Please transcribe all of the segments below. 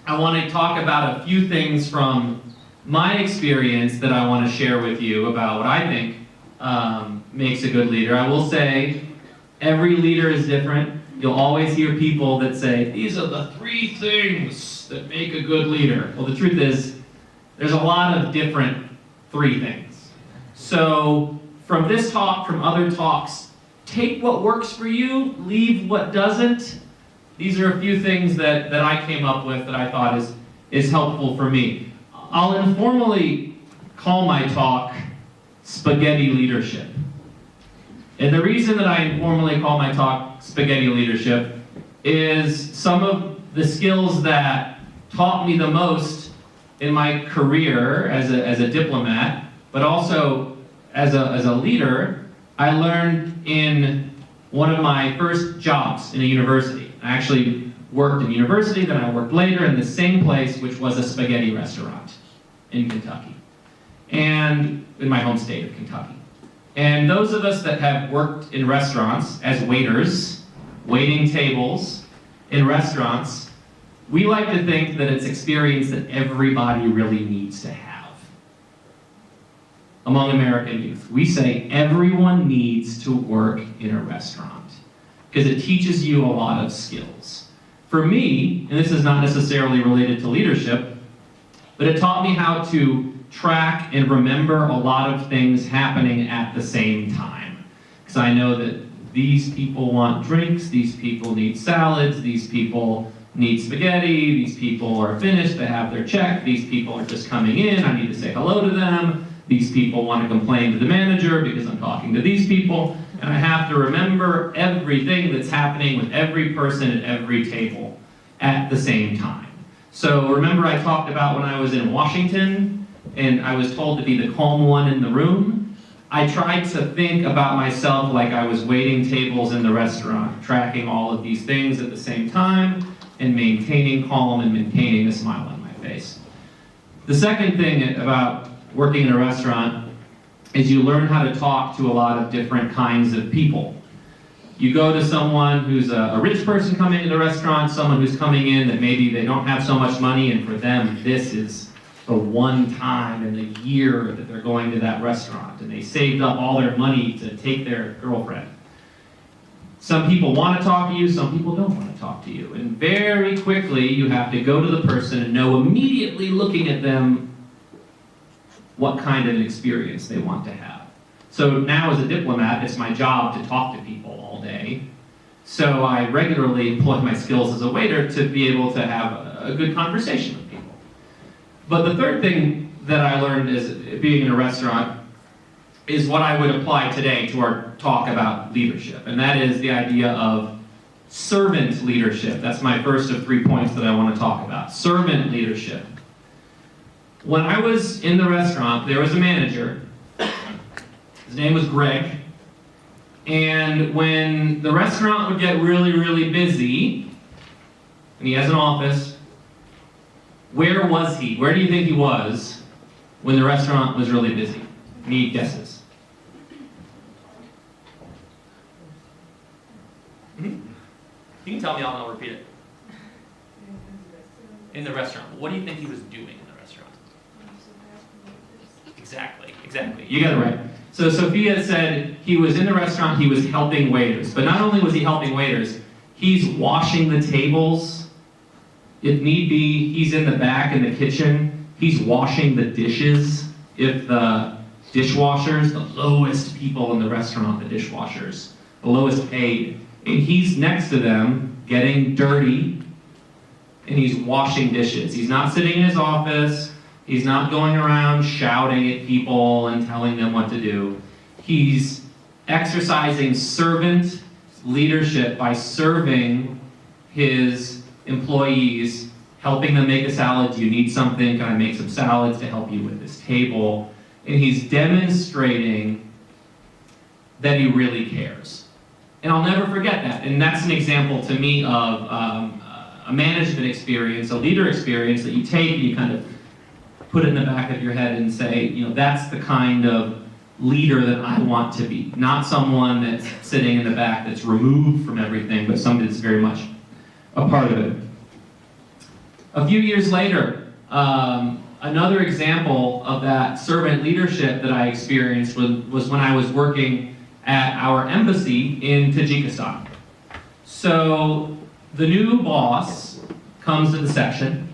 I want to talk about a few things from my experience that I want to share with you about what I think makes a good leader. I will say every leader is different. You'll always hear people that say, these are the 3 things that make a good leader. Well, the truth is, there's a lot of different 3 things. So from this talk, from other talks, take what works for you, leave what doesn't. These are a few things that I came up with that I thought is helpful for me. I'll informally call my talk Spaghetti Leadership. And the reason that I informally call my talk Spaghetti Leadership is some of the skills that taught me the most in my career as a diplomat, but also as a leader, I learned in one of my first jobs in a university. I actually worked in university, then I worked later in the same place, which was a spaghetti restaurant in Kentucky, and in my home state of Kentucky. And those of us that have worked in restaurants as waiters, waiting tables in restaurants, we like to think that it's experience that everybody really needs to have. Among American youth, we say everyone needs to work in a restaurant because it teaches you a lot of skills. For me, and this is not necessarily related to leadership, but it taught me how to track and remember a lot of things happening at the same time. Because I know that these people want drinks, these people need salads, these people need spaghetti, these people are finished, they have their check, these people are just coming in, I need to say hello to them, these people want to complain to the manager because I'm talking to these people, and I have to remember everything that's happening with every person at every table at the same time. So remember I talked about when I was in Washington and I was told to be the calm one in the room? I tried to think about myself like I was waiting tables in the restaurant, tracking all of these things at the same time and maintaining calm and maintaining a smile on my face. The second thing about working in a restaurant is you learn how to talk to a lot of different kinds of people. You go to someone who's a rich person coming into the restaurant, someone who's coming in that maybe they don't have so much money, and for them this is the one time in the year that they're going to that restaurant, and they saved up all their money to take their girlfriend. Some people want to talk to you, some people don't want to talk to you, and very quickly you have to go to the person and know immediately looking at them what kind of an experience they want to have. So now as a diplomat, it's my job to talk to people all day. So I regularly employ my skills as a waiter to be able to have a good conversation with people. But the third thing that I learned as being in a restaurant is what I would apply today to our talk about leadership, and that is the idea of servant leadership. That's my first of 3 points that I want to talk about. Servant leadership. When I was in the restaurant, there was a manager. His name was Greg. And when the restaurant would get really, really busy, and he has an office, where was he? Where do you think he was when the restaurant was really busy? Any guesses? You can tell me, I'll repeat it. In the restaurant. What do you think he was doing in the restaurant? Exactly. You got it right. So Sophia said he was in the restaurant, he was helping waiters. But not only was he helping waiters, he's washing the tables. If need be, he's in the back in the kitchen. He's washing the dishes. If the dishwashers, the lowest people in the restaurant, the dishwashers, the lowest paid, and he's next to them getting dirty, and he's washing dishes. He's not sitting in his office. He's not going around shouting at people and telling them what to do. He's exercising servant leadership by serving his employees, helping them make a salad. Do you need something? Can I make some salads to help you with this table? And he's demonstrating that he really cares. And I'll never forget that. And that's an example to me of a management experience, a leader experience that you take and you kind of put it in the back of your head and say, you know, that's the kind of leader that I want to be. Not someone that's sitting in the back that's removed from everything, but somebody that's very much a part of it. A few years later, another example of that servant leadership that I experienced was when I was working at our embassy in Tajikistan. So the new boss comes to the section,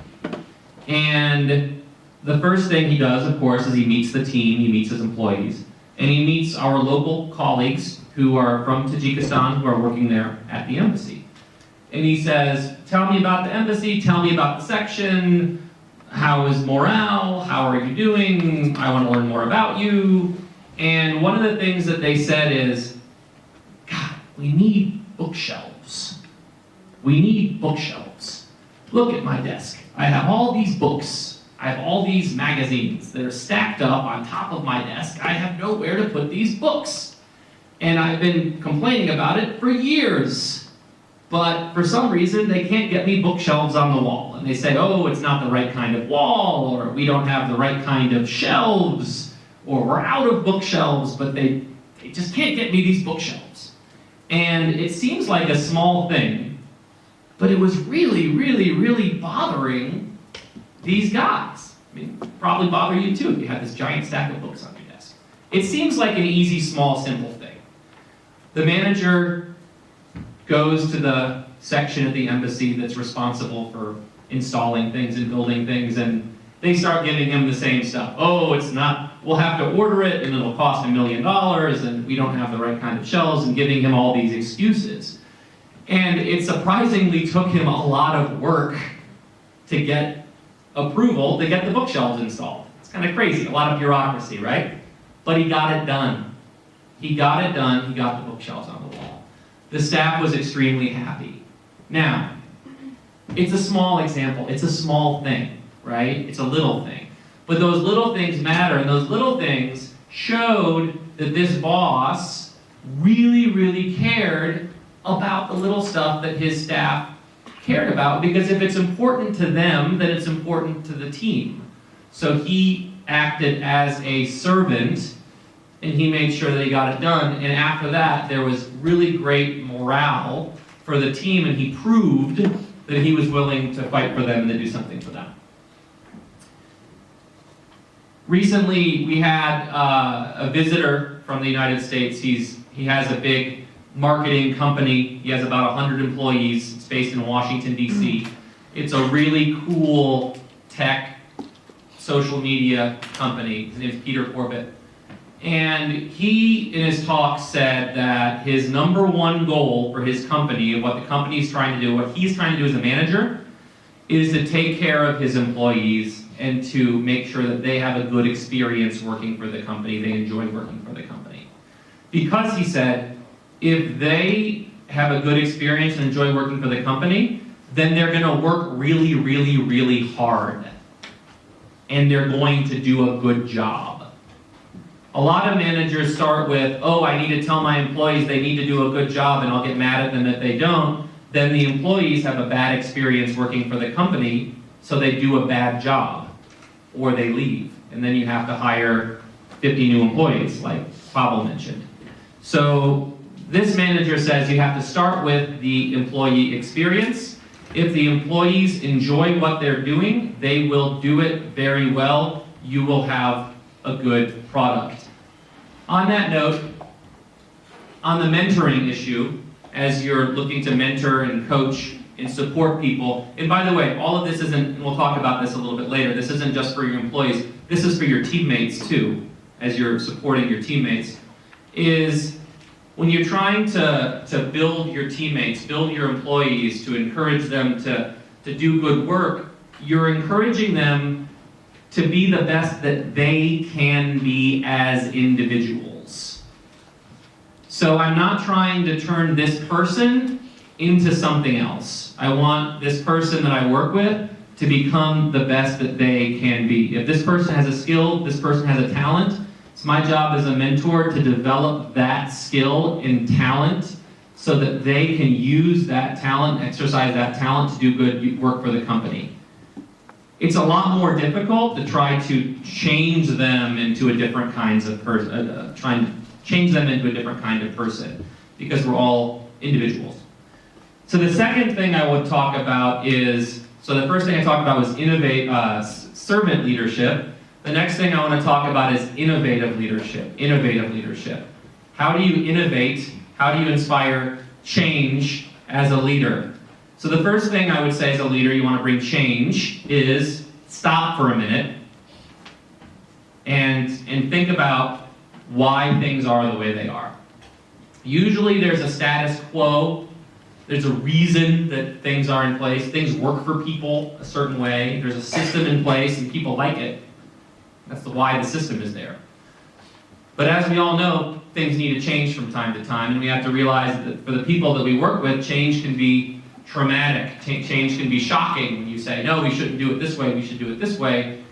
and the first thing he does, of course, is he meets the team, he meets his employees, and he meets our local colleagues who are from Tajikistan who are working there at the embassy. And he says, tell me about the embassy, tell me about the section, how is morale, how are you doing, I want to learn more about you. And one of the things that they said is, God, we need bookshelves. We need bookshelves. Look at my desk. I have all these books. I have all these magazines that are stacked up on top of my desk. I have nowhere to put these books. And I've been complaining about it for years. But for some reason, they can't get me bookshelves on the wall. And they say, oh, it's not the right kind of wall, or we don't have the right kind of shelves, or we're out of bookshelves, but they just can't get me these bookshelves. And it seems like a small thing, but it was really, really, really bothering these guys. I mean, probably bother you too if you have this giant stack of books on your desk. It seems like an easy, small, simple thing. The manager goes to the section at the embassy that's responsible for installing things and building things, and they start giving him the same stuff. Oh, it's not, we'll have to order it, and it'll cost $1 million, and we don't have the right kind of shelves, and giving him all these excuses. And it surprisingly took him a lot of work to get approval to get the bookshelves installed. It's kind of crazy, a lot of bureaucracy, right? But he got it done. He got it done, he got the bookshelves on the wall. The staff was extremely happy. Now, it's a small example, it's a small thing, right? It's a little thing. But those little things matter, and those little things showed that this boss really, really cared about the little stuff that his staff cared about, because if it's important to them, then it's important to the team. So he acted as a servant, and he made sure that he got it done, and after that, there was really great morale for the team, and he proved that he was willing to fight for them and to do something for them. Recently, we had a visitor from the United States. He has a big marketing company. He has about 100 employees. It's based in Washington, D.C. It's a really cool tech social media company. His name is Peter Corbett. And he, in his talk, said that his number one goal for his company, and what the company is trying to do, what he's trying to do as a manager, is to take care of his employees and to make sure that they have a good experience working for the company, they enjoy working for the company. Because he said, if they have a good experience and enjoy working for the company, then they're going to work really, really, really hard. And they're going to do a good job. A lot of managers start with, oh, I need to tell my employees they need to do a good job and I'll get mad at them if they don't. Then the employees have a bad experience working for the company, so they do a bad job, or they leave. And then you have to hire 50 new employees, like Pavel mentioned. So this manager says you have to start with the employee experience. If the employees enjoy what they're doing, they will do it very well. You will have a good product. On that note, on the mentoring issue, as you're looking to mentor and coach and support people, and by the way, all of this isn't, and we'll talk about this a little bit later, this isn't just for your employees, this is for your teammates too, as you're supporting your teammates, is when you're trying to build your teammates, build your employees, to encourage them to do good work, you're encouraging them to be the best that they can be as individuals. So I'm not trying to turn this person into something else. I want this person that I work with to become the best that they can be. If this person has a skill, this person has a talent, it's my job as a mentor to develop that skill and talent so that they can use that talent, exercise that talent to do good work for the company. It's a lot more difficult to try to change them into a different kinds of person, trying to change them into a different kind of person, because we're all individuals. So the second thing I would talk about is So the first thing I talked about was servant leadership. The next thing I want to talk about is innovative leadership. Innovative leadership. How do you innovate? How do you inspire change as a leader? So the first thing I would say as a leader, you want to bring change is stop for a minute and think about why things are the way they are. Usually there's a status quo. There's a reason that things are in place. Things work for people a certain way. There's a system in place and people like it. That's why the system is there. But as we all know, things need to change from time to time, and we have to realize that for the people that we work with, change can be traumatic. Change can be shocking when you say, no, we shouldn't do it this way, we should do it this way.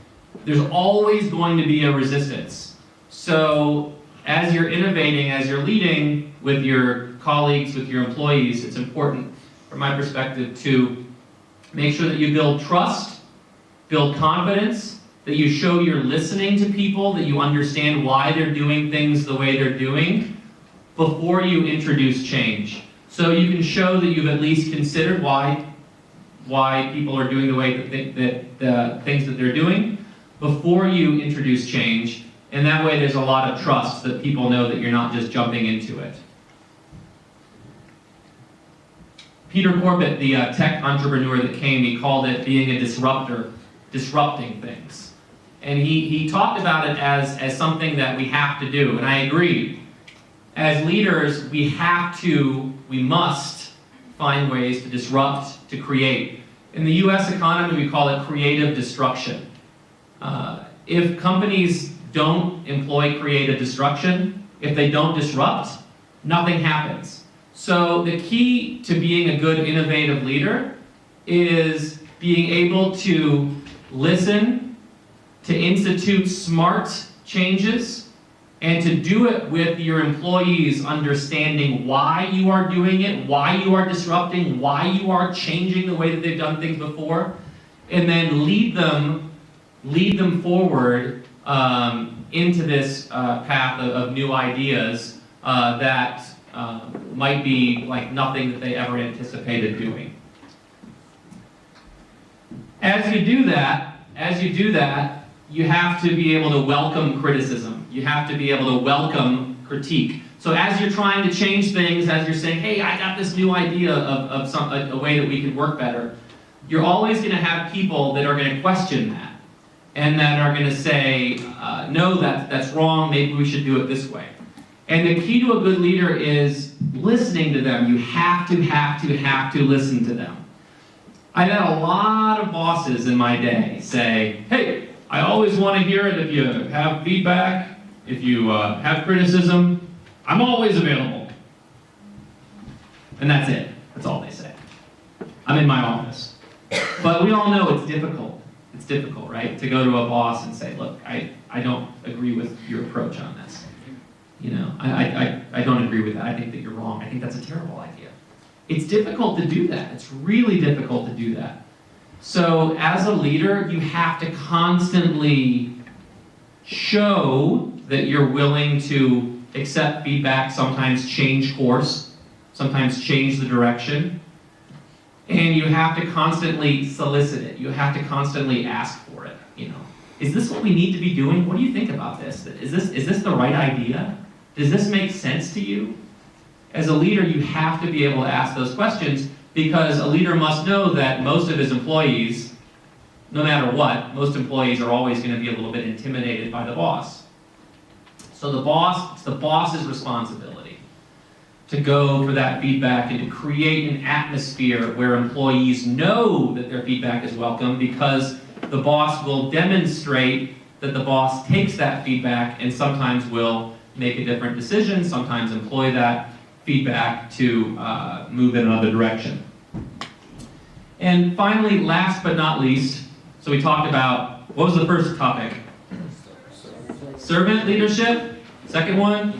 There's always going to be a resistance. So as you're innovating, as you're leading with your colleagues, with your employees, it's important, from my perspective, to make sure that you build trust, build confidence, that you show you're listening to people, that you understand why they're doing things the way they're doing before you introduce change. So you can show that you've at least considered why people are doing the way that the things that they're doing before you introduce change, and that way there's a lot of trust that people know that you're not just jumping into it. Peter Corbett, the tech entrepreneur that came, he called it being a disruptor, disrupting things. And he talked about it as something that we have to do, and I agree. As leaders, we must find ways to disrupt, to create. In the US economy, we call it creative destruction. If companies don't employ creative destruction, if they don't disrupt, nothing happens. So the key to being a good innovative leader is being able to listen, to institute smart changes, and to do it with your employees understanding why you are doing it, why you are disrupting, why you are changing the way that they've done things before, and then lead them forward into this path of new ideas that might be like nothing that they ever anticipated doing. As you do that, you have to be able to welcome criticism. You have to be able to welcome critique. So as you're trying to change things, as you're saying, hey, I got this new idea of a way that we could work better, you're always going to have people that are going to question that and that are going to say, no, that's wrong, maybe we should do it this way. And the key to a good leader is listening to them. You have to listen to them. I've had a lot of bosses in my day say, hey, I always want to hear it if you have feedback, if you have criticism, I'm always available. And that's it. That's all they say. I'm in my office. But we all know it's difficult. It's difficult, right? To go to a boss and say, look, I don't agree with your approach on this. You know, I don't agree with that. I think that you're wrong. I think that's a terrible idea. It's difficult to do that. It's really difficult to do that. So as a leader, you have to constantly show that you're willing to accept feedback, sometimes change course, sometimes change the direction. And you have to constantly solicit it. You have to constantly ask for it. You know, is this what we need to be doing? What do you think about this? Is this the right idea? Does this make sense to you? As a leader, you have to be able to ask those questions, because a leader must know that most of his employees, no matter what, most employees are always going to be a little bit intimidated by the boss. So it's the boss's responsibility to go for that feedback and to create an atmosphere where employees know that their feedback is welcome, because the boss will demonstrate that the boss takes that feedback and sometimes will make a different decision, sometimes employ that feedback to move in another direction. And finally, last but not least, so we talked about, what was the first topic? Servant leadership. Second one?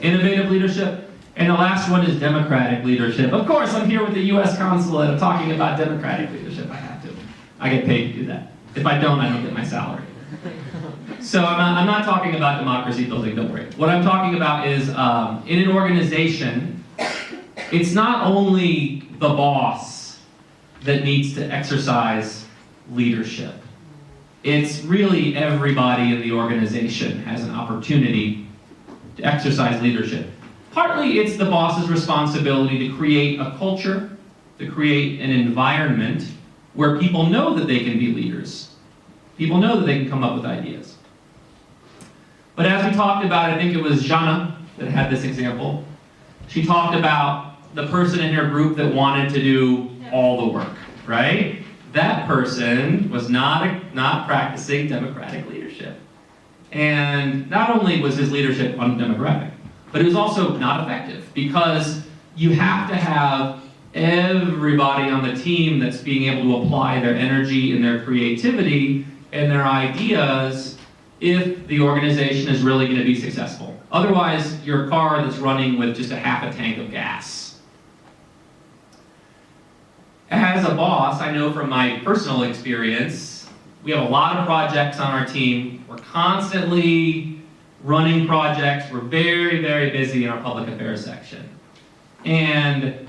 Innovative leadership. And the last one is democratic leadership. Of course, I'm here with the U.S. Consulate. I'm talking about democratic leadership. I have to. I get paid to do that. If I don't get my salary. So I'm not talking about democracy building, don't worry. What I'm talking about is in an organization, it's not only the boss that needs to exercise leadership. It's really everybody in the organization has an opportunity to exercise leadership. Partly it's the boss's responsibility to create a culture, to create an environment where people know that they can be leaders. People know that they can come up with ideas. But as we talked about, I think it was Jana that had this example. She talked about the person in her group that wanted to do all the work, right? That person was not practicing democratic leadership. And not only was his leadership undemocratic, but it was also not effective, because you have to have everybody on the team that's being able to apply their energy and their creativity and their ideas if the organization is really going to be successful. Otherwise, you're a car that's running with just a half a tank of gas. As a boss, I know from my personal experience, we have a lot of projects on our team. We're constantly running projects. We're very, very busy in our public affairs section. And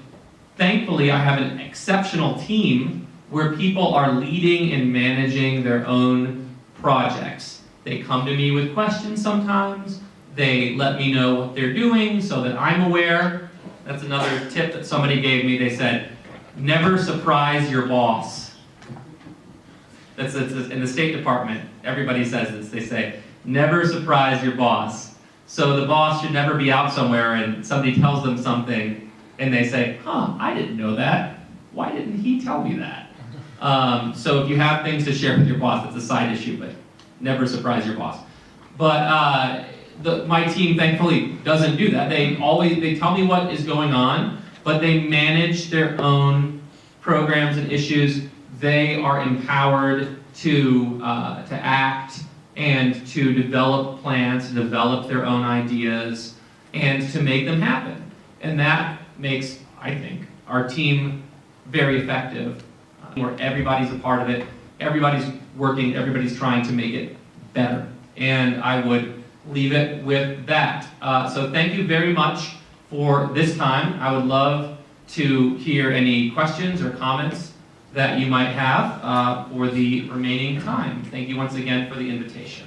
thankfully, I have an exceptional team where people are leading and managing their own projects. They come to me with questions sometimes. They let me know what they're doing so that I'm aware. That's another tip that somebody gave me. They said, never surprise your boss. That's in the State Department. Everybody says this. They say, never surprise your boss. So the boss should never be out somewhere and somebody tells them something and they say, I didn't know that. Why didn't he tell me that? So if you have things to share with your boss, it's a side issue, but never surprise your boss. But my team, thankfully, doesn't do that. They tell me what is going on, but they manage their own programs and issues. They are empowered to act and to develop plans, to develop their own ideas, and to make them happen. And that makes, I think, our team very effective, where everybody's a part of it, everybody's working, everybody's trying to make it better. And I would leave it with that. So thank you very much for this time. I would love to hear any questions or comments that you might have for the remaining time. Thank you once again for the invitation.